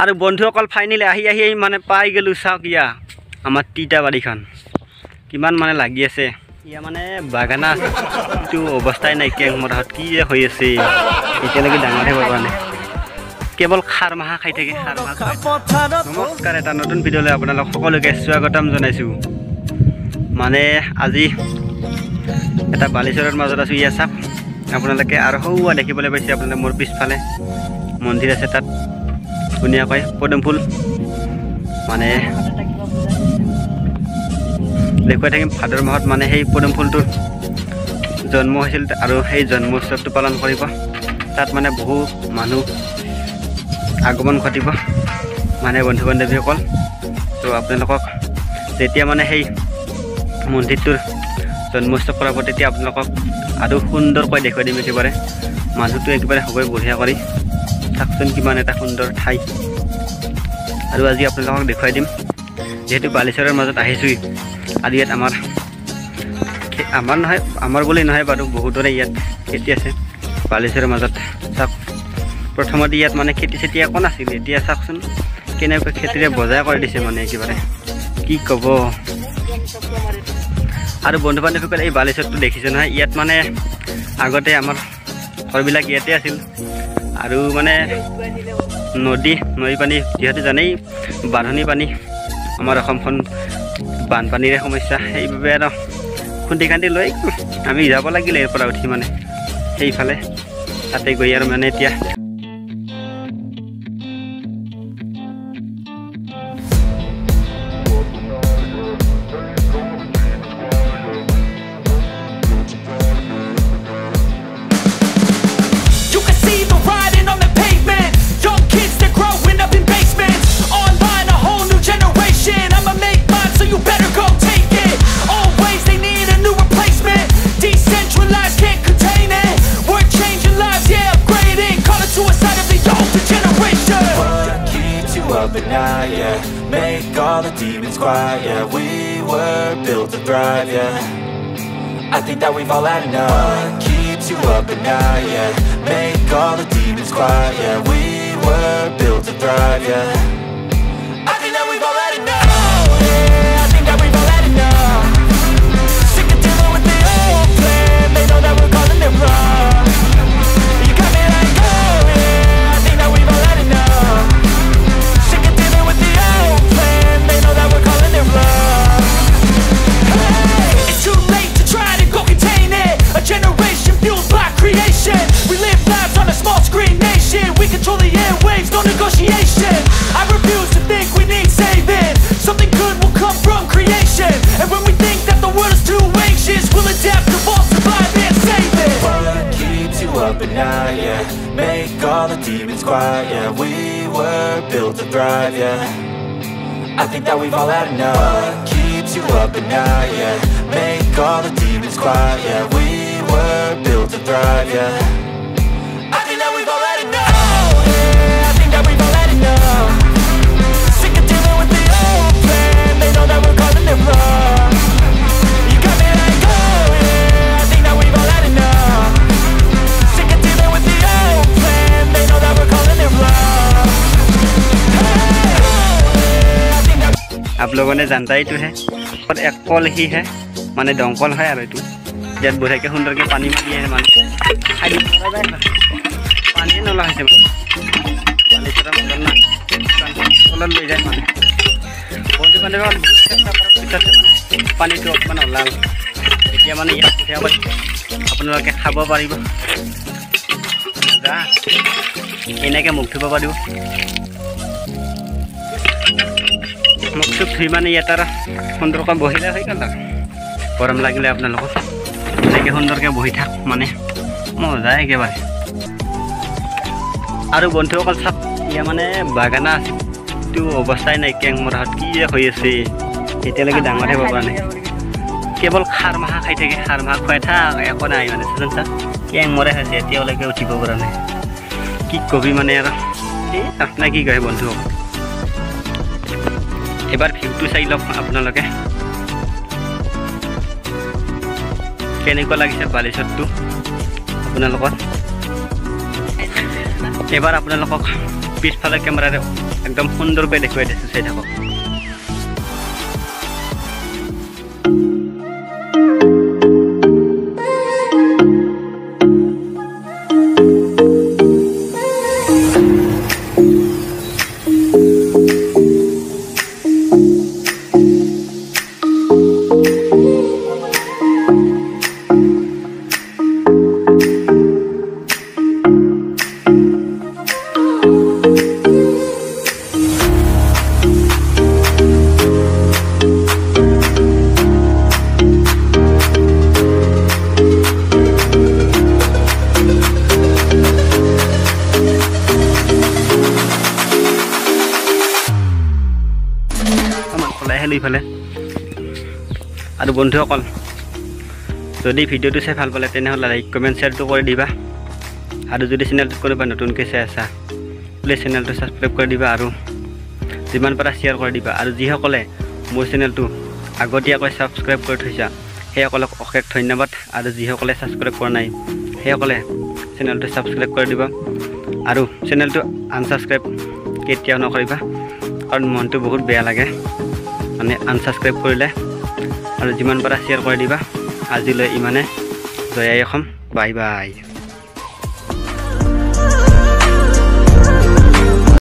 আৰু বন্ধুসকল ফাইনেলি আহি মানে পাই গ'লোঁ। চাওক ইয়া আমাৰ তিতা বাৰীখন কিমান মানে লাগি আছে। ইয়া মানে বাগানা আছে কিন্তু অৱস্থাই নাইকিয়া। মোৰ হাত কি যে হৈ আছে এতিয়ালৈকে ডাঙৰ হ'ব পৰা নাই। কেৱল খাৰ মাহা খাই থাকে, খাৰ মাহ খাই। নমস্কাৰ, এটা নতুন ভিডিঅ'লৈ আপোনালোক সকলোকে স্বাগতম জনাইছোঁ। মানে আজি এটা বালিচৰৰ মাজত আছোঁ। ইয়া চাওক আপোনালোকে আৰু সৌৱা দেখিবলৈ পাইছে। আপোনালোকে মোৰ পিছফালে মন্দিৰ আছে, তাত ধুনীয়াকৈ পদুম ফুল মানে দেখুৱাই থাকিম। ভাদৰ মাহত মানে সেই পদুম ফুলটোৰ জন্ম হৈছিল আৰু সেই জন্ম উৎসৱটো পালন কৰিব। তাত মানে বহু মানুহ আগমন ঘটিব মানে বন্ধু বান্ধৱীসকল। তো আপোনালোকক যেতিয়া মানে সেই মন্দিৰটোৰ জন্ম উৎসৱ কৰাব তেতিয়া আপোনালোকক আৰু সুন্দৰকৈ দেখুৱাই দিম। একেবাৰে মানুহটো একেবাৰে খুবেই বঢ়িয়া কৰি চাওকচোন কিমান এটা সুন্দৰ ঠাই। আৰু আজি আপোনালোকক দেখুৱাই দিম। যিহেতু বালিচৰৰ মাজত আহিছোঁ আৰু ইয়াত আমাৰ নহয়, আমাৰ বুলি নহয় বাৰু, বহুতৰে ইয়াত খেতি আছে বালিচৰৰ মাজত। চাওক প্ৰথমতে ইয়াত মানে খেতি চেতি একো নাছিল, এতিয়া চাওকচোন কেনেকৈ খেতিৰে বজাই কৰি দিছে মানে একেবাৰে কি ক'ব। আৰু বন্ধু বান্ধৱীসকল এই বালিচৰটো দেখিছে নহয়, ইয়াত মানে আগতে আমাৰ ঘৰবিলাক ইয়াতে আছিল। আৰু মানে নদী পানী যিহেতু জানেই, বাঢ়নি পানী আমাৰ অসমখন বানপানীৰে সমস্যা। সেইবাবে আৰু খুন্দি খান্দি লৈ আমি যাব লাগিলে ইয়াৰ পৰা উঠি মানে সেইফালে তাতে গৈ আৰু মানে এতিয়া at night, yeah. Make all the demons quiet, yeah. We were built to thrive, yeah. I think that we've all had enough. What keeps you up at night, yeah. Make all the demons quiet, yeah. We were built to thrive, yeah. I think that we've all had enough. Yeah, I think that we've all had enough. Sick of dealing with the old plan. They know that we're calling it wrong. You got me like, oh yeah, I think that we've all had enough. Generation fueled by creation. We live lives on a small screen nation. We control the airwaves, no negotiation. I refuse to think we need saving. Something good will come from creation. And when we think that the world is too anxious, we'll adapt, evolve, survive and save it. What keeps you up at night, yeah. Make all the demons quiet, yeah. We were built to thrive, yeah. I think that we've all had enough. What keeps you up at night, yeah. Make all the demons quiet, yeah. We were built to thrive, yeah. I think that we've all had enough. Yeah, I think that we've all had enough. Sick of dealing with the old plan. They know that we're calling it wrong. You got me like, oh yeah, I think that we've all had enough. Sick of dealing with the old plan. They know that we're calling it wrong. आप लोगों ने जानता ही तो है, और एक कल ही है माने दंकल है। और ये ইয়াত বঢ়িয়াকৈ সুন্দৰকৈ পানী মাৰি আহে মানে খাই পানী নলা হৈছে মানে তলত লৈ যায় মানে বন্ধু বান্ধৱী বহুত চেষ্টা কৰাৰ পিছতে মানে পানীটো অকণমান ওলাল। এতিয়া মানে ইয়াত পঠিয়াব আপোনালোকে খাব পাৰিব, এনেকৈ মুখ ধুব পাৰিব। মুখ চুখ ধুই মানে ইয়াত আৰু সুন্দৰকৈ বহিলে হৈ গ'ল। আৰু গৰম লাগিলে আপোনালোকক এনেকৈ সুন্দৰকৈ বহি থাক মানে মজা একেবাৰে। আৰু বন্ধুসকল চাওক ইয়া মানে বাগানা আছে কিন্তু অৱস্থাই নাইকিয়া। মোৰ হাত কি যে হৈ আছে এতিয়ালৈকে ডাঙৰ হ'ব পৰা নাই। কেৱল খাৰ মাহা খাই থাকে, খাৰ মাহ খুৱাই থাক একো নাই মানে। চাচোন চা কেং মৰে হৈছে, এতিয়ালৈকে উঠিব পৰা নাই। কি কবি মানে আৰু এই আপোনাৰ কি কয় বন্ধুসকল। এবাৰ ভিউটো চাই লওক আপোনালোকে কেনেকুৱা লাগিছে বালিচৰটো আপোনালোকৰ। এবাৰ আপোনালোকক পিছফালে কেমেৰাৰে একদম সুন্দৰকৈ দেখুৱাই দিছোঁ, চাই থাকক। ইফালে আৰু বন্ধুসকল, যদি ভিডিঅ'টো চাই ভাল পালে তেনেহ'লে লাইক কমেণ্ট শ্বেয়াৰটো কৰি দিবা। আৰু যদি চেনেলটোত কোনোবা নতুনকৈ চাই আছা প্লিজ চেনেলটো ছাবস্ক্ৰাইব কৰি দিবা আৰু যিমান পাৰা শ্বেয়াৰ কৰি দিবা। আৰু যিসকলে মোৰ চেনেলটো আগতীয়াকৈ ছাবস্ক্ৰাইব কৰি থৈছা সেইসকলক অশেষ ধন্যবাদ। আৰু যিসকলে ছাবস্ক্ৰাইব কৰা নাই সেইসকলে চেনেলটো ছাবস্ক্ৰাইব কৰি দিবা আৰু চেনেলটো আনছাবস্ক্ৰাইব কেতিয়াও নকৰিবা, কাৰণ মনটো বহুত বেয়া লাগে মানে আনছাবস্ক্ৰাইব কৰিলে। আৰু যিমান পাৰা শ্বেয়াৰ কৰি দিবা। আজিলৈ ইমানে, জয় আই অসম, বাই বাই।